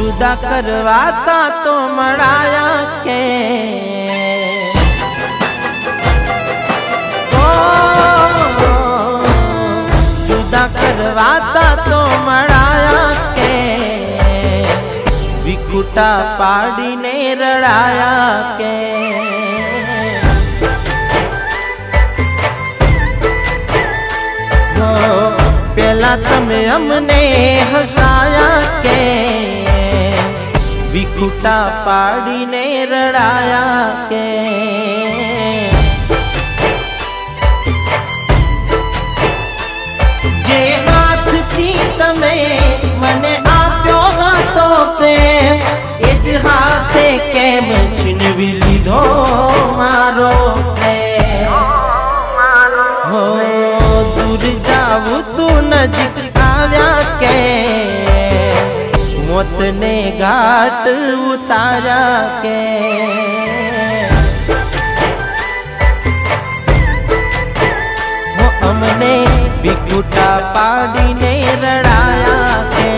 जुदा करवाता तो मराया के जुदा करवाता तो मराया के विकुटा पाड़ी ने रड़ाया के पहला तमे हमने हसाया के विकुटा पाड़ी ने रड़ाया के जे हाथ थी तमे मने आप्यो हाथो प्रेम एज हाथे केम छीनवी लीधो मारो प्रेम हो दूर जाऊ तू नजीक आव्या के मौत ने घाट उतारा के वो हमने विकुटा पाड़ी ने रड़ाया के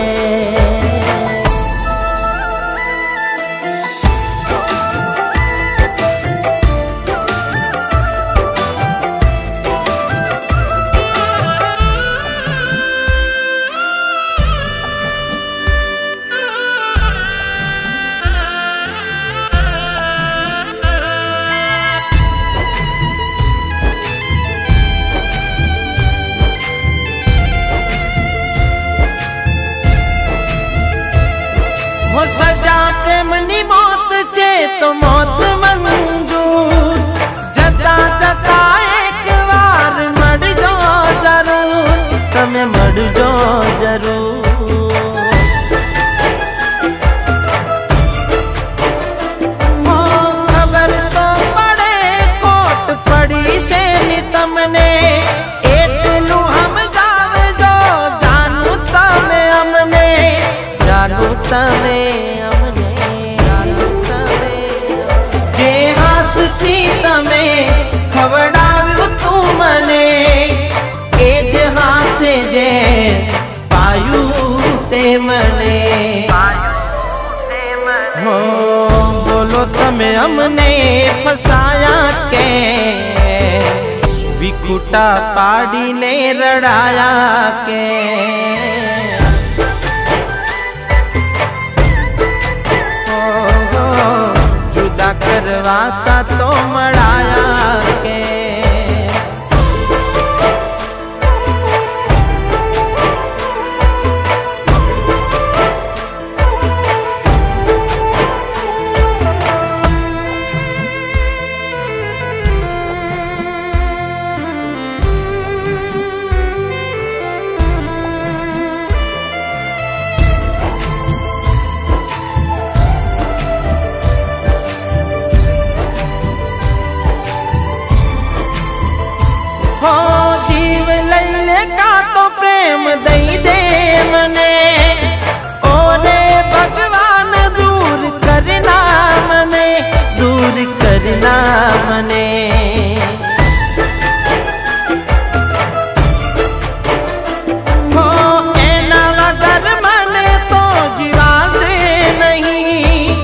हो सजा प्रेमनी मौत चे तो मौत मंजूर जता जता एक बार मर जो जरूर तमे मर जो जरूर हो खबर तो पड़े कोट पड़ी से नी तमने एटलू हम जावे जो जानू तमे हमने जानू तमे जे हाथ थी तमे खवड़ाव्यू तू मने एज हाथ जे पायू ते मने हो बोलो तमे हमने फसाया के विकुटा पाड़ी ने रड़ाया के करवाता तो मराया के हो जीव लैले का तो प्रेम दई दे मने ओरे भगवान दूर करना मने दूर करना मने हो एना वगर मने तो जीवा से नहीं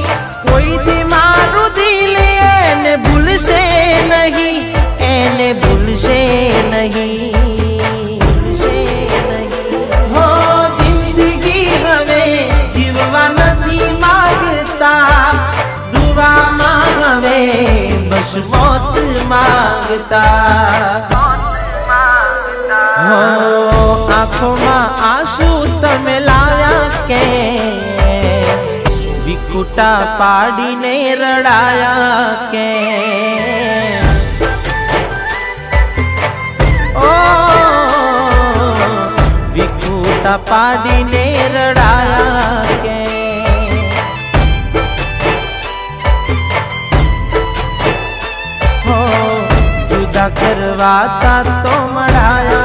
कोई दिमारू दिल एने भूल से नहीं एने भूल से नहीं हो जिंदगी हमें जीवा नहीं मांगता दुआ हमें बस मौत मांगता हो आँखों में आंसू तमे लाया के विकुटा पाड़ी ने रड़ाया के विकुटा पाड़ी ने रड़ाया के हो जुदा करवाता तो मराया